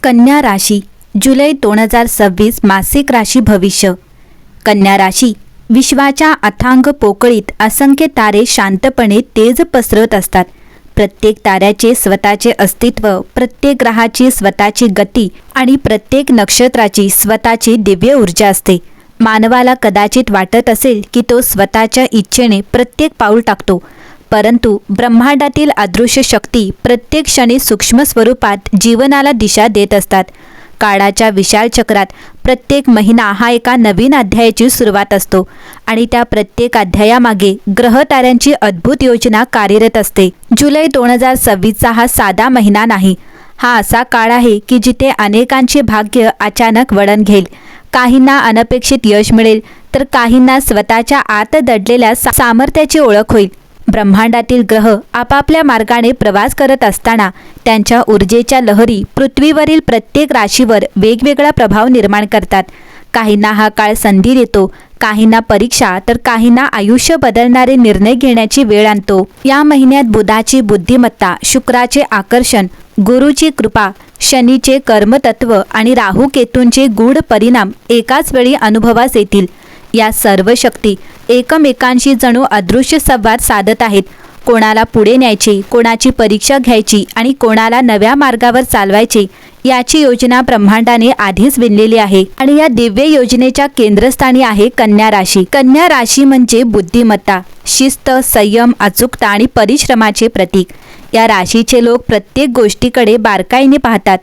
कन्या राशी जुलै 2026 मासिक राशी भविष्य। कन्या राशी विश्वाच्या अथांग पोकळीत असंख्य तारे शांतपणे तेज पसरत असतात। प्रत्येक ताऱ्याचे स्वतःचे अस्तित्व, प्रत्येक ग्रहाची स्वतःची गती आणि प्रत्येक नक्षत्राची स्वतःची दिव्य ऊर्जा असते। मानवाला कदाचित वाटत असेल की तो स्वतःच्या इच्छेने प्रत्येक पाऊल टाकतो, परंतु ब्रह्मांडातील अदृश्य शक्ती प्रत्येक क्षणी सूक्ष्म स्वरूपात जीवनाला दिशा देत असतात। काळाच्या विशाल चक्रात प्रत्येक महिना हा एका नवीन अध्यायाची सुरुवात असतो आणि त्या प्रत्येक अध्यायामागे ग्रह ताऱ्यांची अद्भुत योजना कार्यरत असते। जुलै 2026 हा साधा महिना नाही, हा असा काळ आहे की जिथे अनेकांचे भाग्य अचानक वळण घेईल। काहींना अनपेक्षित यश मिळेल, तर काहींना स्वतःच्या आत दडलेल्या सामर्थ्याची ओळख होईल। ब्रह्मांडातील ग्रह आपापल्या मार्गाने प्रवास करत असताना त्यांच्या ऊर्जेच्या लहरी पृथ्वीवरील प्रत्येक राशीवर वेगवेगळा प्रभाव निर्माण करतात। काहींना हा काळ संधी देतो, काहींना परीक्षा, तर काहींना आयुष्य बदलणारे निर्णय घेण्याची वेळ आणतो। या महिन्यात बुधाची बुद्धिमत्ता, शुक्राचे आकर्षण, गुरुची कृपा, शनीचे कर्मतत्व आणि राहू केतूंचे गूढ परिणाम एकाच वेळी अनुभवास येतील। या सर्व शक्ती एकमेकांशी जणू अदृश्य संवाद साधत आहेत। कोणाला पुढे न्यायचे, कोणाची परीक्षा घ्यायची आणि कोणाला नव्या मार्गावर चालवायचे याची योजना ब्रह्मांडाने आधीच विणलेली आहे। आणि या दिव्य योजनेच्या केंद्रस्थानी आहे कन्या राशी। कन्या राशी म्हणजे बुद्धिमत्ता, शिस्त, संयम, अचूकता आणि परिश्रमाचे प्रतीक। या राशीचे लोक प्रत्येक गोष्टीकडे बारकाईने पाहतात।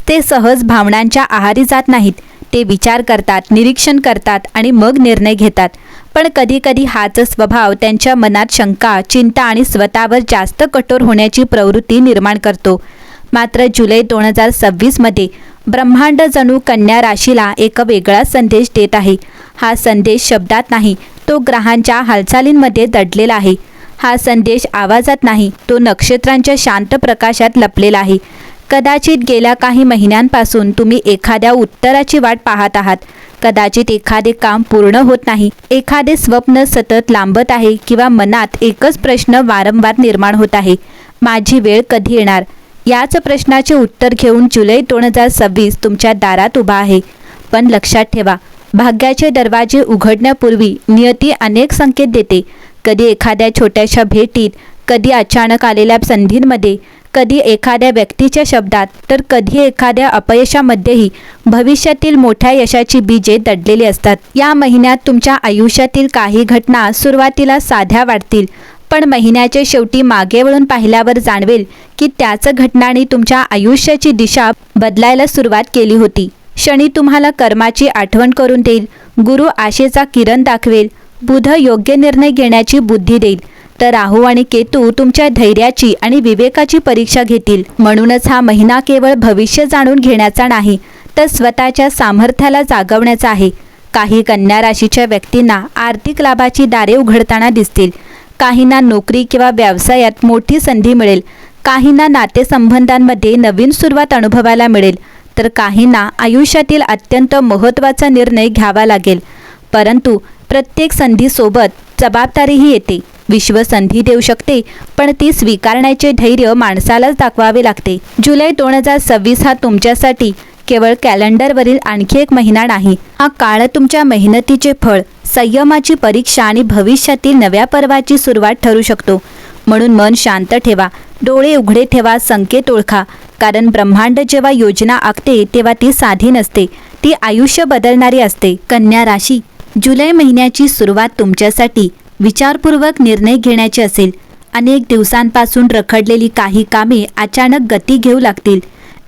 ते सहज भावनांच्या आहारी जात नाहीत, ते विचार करतात, निरीक्षण करतात आणि मग निर्णय घेतात। पण कधीकधी हाच स्वभाव त्यांच्या मनात शंका, चिंता आणि स्वतःवर जास्त कठोर होण्याची प्रवृत्ती निर्माण करतो। मात्र जुलै 2026 मध्ये ब्रह्मांड जणू कन्या राशीला एक वेगळा संदेश देत आहे। हा संदेश शब्दात नाही, तो ग्रहांच्या हालचालींमध्ये दडलेला आहे। हा संदेश आवाजात नाही, तो नक्षत्रांच्या शांत प्रकाशात लपलेला आहे। कदाचित गेल्या काही महिन्यांपासून तुम्ही एखाद्या उत्तराची वाट पाहत आहात। कदाचित एखादे काम पूर्ण होत नाही, एखादे स्वप्न सतत लांबत आहे किंवा मनात एकच प्रश्न वारंवार निर्माण होत आहे, माझी वेळ कधी येणार? याच प्रश्नाचे उत्तर घेऊन जुलै 2026 तुमच्या दारात उभा आहे। पण लक्षात ठेवा, भाग्याचे दरवाजे उघडण्यापूर्वी नियती अनेक संकेत देते। कधी एखाद्या छोट्याशा भेटीत, कधी अचानक आलेल्या संधींमध्ये, कधी एखाद्या व्यक्तीच्या शब्दात, तर कधी एखाद्या अपयशामध्येही भविष्यातील मोठ्या यशाची बीजे दडलेली असतात। या महिन्यात तुमच्या आयुष्यातील काही घटना सुरुवातीला साध्या वाटतील, पण महिन्याच्या शेवटी मागे वळून पाहिल्यावर जाणवेल की त्याच घटनांनी तुमच्या आयुष्याची दिशा बदलायला सुरुवात केली होती। शनी तुम्हाला कर्माची आठवण करून देईल, गुरु आशेचा किरण दाखवेल, बुध योग्य निर्णय घेण्याची बुद्धी देईल, तर राहू आणि केतू तुमच्या धैर्याची आणि विवेकाची परीक्षा घेतील। म्हणूनच हा महिना केवळ भविष्य जाणून घेण्याचा नाही, तर स्वतःच्या सामर्थ्याला जागवण्याचा आहे। काही कन्या राशीच्या व्यक्तींना आर्थिक लाभाची दारे उघडताना दिसतील। काहींना नोकरी किंवा व्यवसायात मोठी संधी मिळेल, काहींना नातेसंबंधांमध्ये नवीन सुरुवात अनुभवायला मिळेल, तर काहींना आयुष्यातील अत्यंत महत्त्वाचा निर्णय घ्यावा लागेल। परंतु प्रत्येक संधीसोबत जबाबदारीही येते। विश्व संधी देऊ शकते, पण ती स्वीकारण्याचे धैर्य माणसालाच दाखवावे लागते। जुलै 2026 हा तुमच्यासाठी केवळ कॅलेंडरवरील आणखी एक महिना नाही, हा काळ तुमच्या मेहनतीचे फळ, संयमाची परीक्षा आणि भविष्यातील नव्या पर्वाची सुरुवात ठरू शकतो। म्हणून मन शांत ठेवा, डोळे उघडे ठेवा, संकेत ओळखा, कारण ब्रह्मांड जेव्हा योजना आखते तेव्हा ती साधी नसते, ती आयुष्य बदलणारी असते। कन्या राशी जुलै महिन्याची सुरुवात तुमच्यासाठी विचारपूर्वक निर्णय घेण्याची असेल। अनेक दिवसांपासून रखडलेली काही कामे अचानक गती घेऊ लागतील।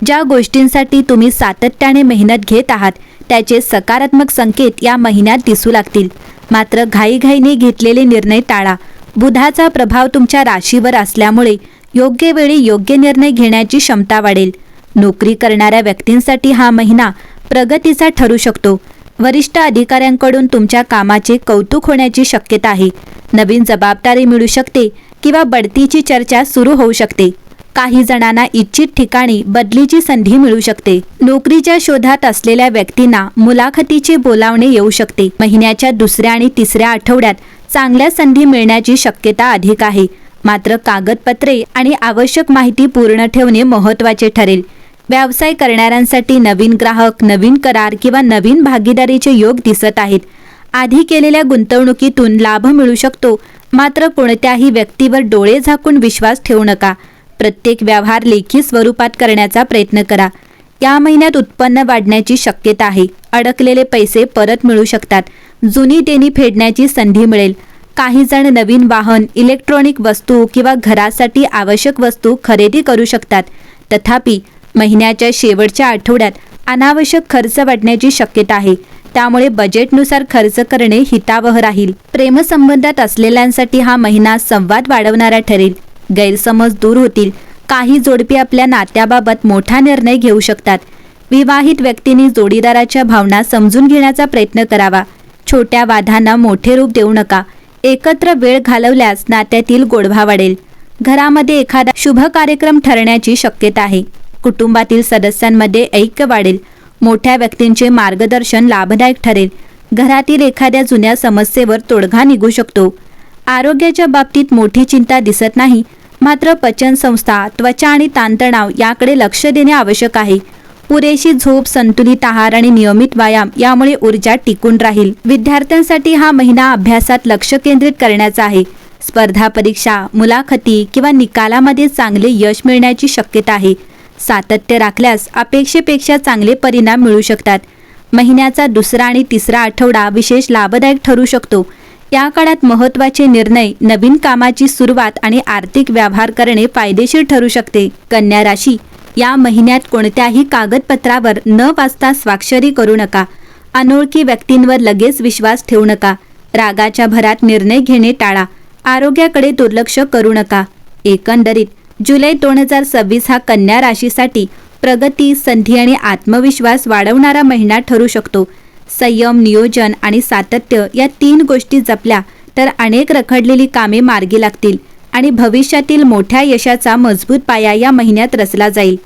ज्या गोष्टींसाठी तुम्ही सातत्याने मेहनत घेत आहात त्याचे सकारात्मक संकेत या महिन्यात दिसू लागतील। मात्र घाईघाईने घेतलेले निर्णय टाळा। बुधाचा प्रभाव तुमच्या राशीवर असल्यामुळे योग्य वेळी योग्य निर्णय घेण्याची क्षमता वाढेल। नोकरी करणाऱ्या व्यक्तींसाठी हा महिना प्रगतीचा ठरू शकतो। वरिष्ठ अधिकाऱ्यांकडून तुमच्या कामाचे कौतुक होण्याची शक्यता आहे। नवीन जबाबदारी मिळू शकते किंवा बढतीची चर्चा सुरू होऊ शकते। काही जणांना इच्छित ठिकाणी बदलीची संधी मिळू शकते। नोकरीच्या शोधात असलेल्या व्यक्तींना मुलाखतीचे बोलावणे येऊ शकते। महिन्याच्या दुसऱ्या आणि तिसऱ्या आठवड्यात चांगल्या संधी मिळण्याची शक्यता अधिक आहे। मात्र कागदपत्रे आणि आवश्यक माहिती पूर्ण ठेवणे महत्त्वाचे ठरेल। व्यवसाय करणाऱ्यांसाठी नवीन ग्राहक, नवीन करार किंवा नवीन भागीदारीचे योग दिसत आहेत. आधी केलेल्या गुंतवणुकीतून लाभ मिळू शकतो, मात्र कोणत्याही व्यक्तीवर डोळे झाकून विश्वास ठेवू नका. प्रत्येक व्यवहार लेखी स्वरूपात करण्याचा प्रयत्न करा. या महिन्यात उत्पन्न वाढण्याची शक्यता आहे. अडकलेले पैसे परत मिळू शकतात. जुनी देणी फेडण्याची संधी मिळेल. काही जण नवीन वाहन, इलेक्ट्रॉनिक वस्तू किंवा घरासाठी आवश्यक वस्तू खरेदी करू शकतात. तथापि महिन्याच्या शेवटच्या आठवड्यात अनावश्यक खर्च वाढण्याची शक्यता आहे. त्यामुळे बजेटनुसार खर्च करणे हितावह राहील. प्रेमसंबंधात असलेल्यांसाठी हा महिना संवाद वाढवणारा ठरेल. गैरसमज दूर होतील. काही जोडपी आपल्या नात्याबाबत मोठा निर्णय घेऊ शकतात. विवाहित व्यक्तींनी जोडीदाराच्या भावना समजून घेण्याचा प्रयत्न करावा. छोट्या वादांना मोठे रूप देऊ नका. एकत्र वेळ घालवल्यास नात्यातील गोडवा वाढेल. घरामध्ये एखादा शुभ कार्यक्रम ठरण्याची शक्यता आहे. कुटुंबातील सदस्यांमध्ये ऐक्य वाढेल. मोठ्या व्यक्तींचे मार्गदर्शन लाभदायक ठरेल. घरातील एखाद्या जुन्या समस्येवर तोडगा निघू शकतो. आरोग्याच्या बाबतीत मोठी चिंता दिसत नाही, मात्र पचनसंस्था, त्वचा आणि ताणतणाव याकडे लक्ष देणे आवश्यक आहे. पुरेशी झोप, संतुलित आहार आणि नियमित व्यायाम यामुळे ऊर्जा टिकून राहील. विद्यार्थ्यांसाठी हा महिना अभ्यासात लक्ष केंद्रित करण्याचा आहे. स्पर्धा परीक्षा, मुलाखती किंवा निकालामध्ये चांगले यश मिळण्याची शक्यता आहे. सातत्य राखल्यास अपेक्षेपेक्षा चांगले परिणाम मिळू शकतात. महिन्याचा दुसरा आणि तिसरा आठवडा विशेष लाभदायक ठरू शकतो. या काळात महत्त्वाचे निर्णय, नवीन कामाची सुरुवात आणि आर्थिक व्यवहार करणे फायदेशीर ठरू शकते. कन्या राशी, या महिन्यात कोणत्याही कागदपत्रावर न वाचता स्वाक्षरी करू नका. अनोळखी व्यक्तींवर लगेच विश्वास ठेवू नका. रागाच्या भरात निर्णय घेणे टाळा. आरोग्याकडे दुर्लक्ष करू नका. एकंदरीत जुलै 2026 हा कन्या राशीसाठी प्रगती, संधी आणि आत्मविश्वास वाढवणारा महिना ठरू शकतो. संयम, नियोजन आणि सातत्य या 3 गोष्टी जपल्या तर अनेक रखडलेली कामे मार्गी लागतील आणि भविष्यातील मोठ्या यशाचा मजबूत पाया या महिन्यात रचला जाईल.